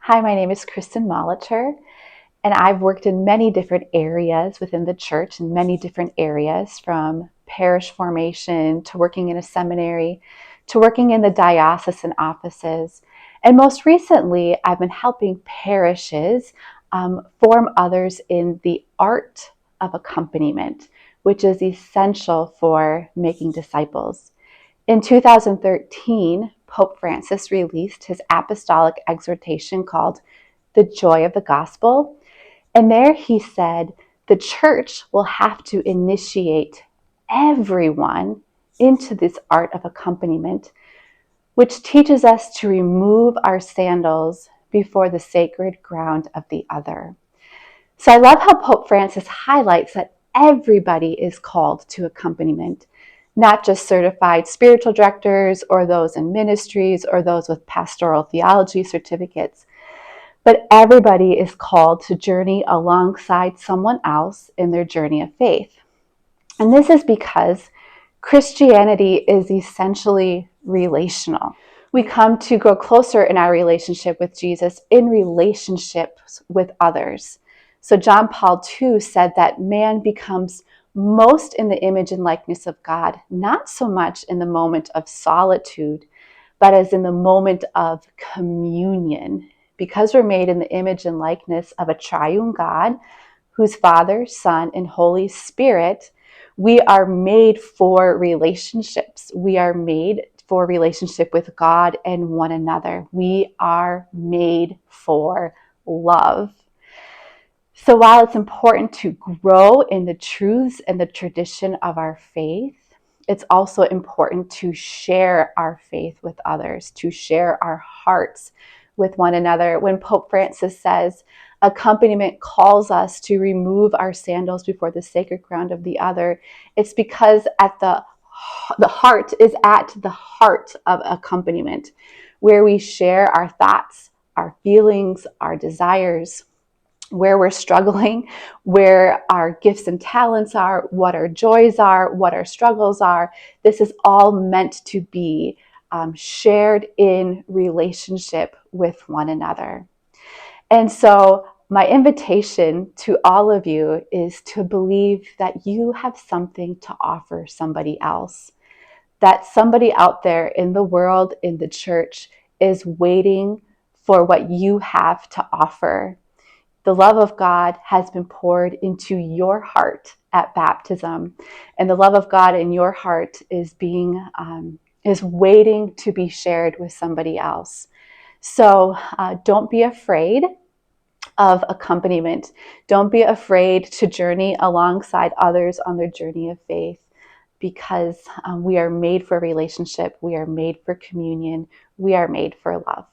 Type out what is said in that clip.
Hi, my name is Kristen Molitor, and I've worked in many different areas within the church, in many different areas, from parish formation to working in a seminary to working in the diocesan offices. And most recently, I've been helping parishes form others in the art of accompaniment, which is essential for making disciples. In 2013, Pope Francis released his apostolic exhortation called The Joy of the Gospel. And there he said, the church will have to initiate everyone into this art of accompaniment, which teaches us to remove our sandals before the sacred ground of the other. So I love how Pope Francis highlights that everybody is called to accompaniment, not just certified spiritual directors or those in ministries or those with pastoral theology certificates, but everybody is called to journey alongside someone else in their journey of faith. And this is because Christianity is essentially relational. We come to grow closer in our relationship with Jesus in relationships with others. So John Paul II said that man becomes most in the image and likeness of God, not so much in the moment of solitude, but as in the moment of communion. Because we're made in the image and likeness of a triune God, whose Father, Son, and Holy Spirit, we are made for relationships. We are made for relationship with God and one another. We are made for love. So while it's important to grow in the truths and the tradition of our faith, it's also important to share our faith with others, to share our hearts with one another. When Pope Francis says, accompaniment calls us to remove our sandals before the sacred ground of the other, it's because at the heart is at the heart of accompaniment, where we share our thoughts, our feelings, our desires, where we're struggling, where our gifts and talents are, what our joys are, what our struggles are. This is all meant to be shared in relationship with one another. And so my invitation to all of you is to believe that you have something to offer somebody else, that somebody out there in the world, in the church, is waiting for what you have to offer. The love of God has been poured into your heart at baptism, and the love of God in your heart is waiting to be shared with somebody else. So don't be afraid of accompaniment. Don't be afraid to journey alongside others on their journey of faith, because we are made for relationship. We are made for communion. We are made for love.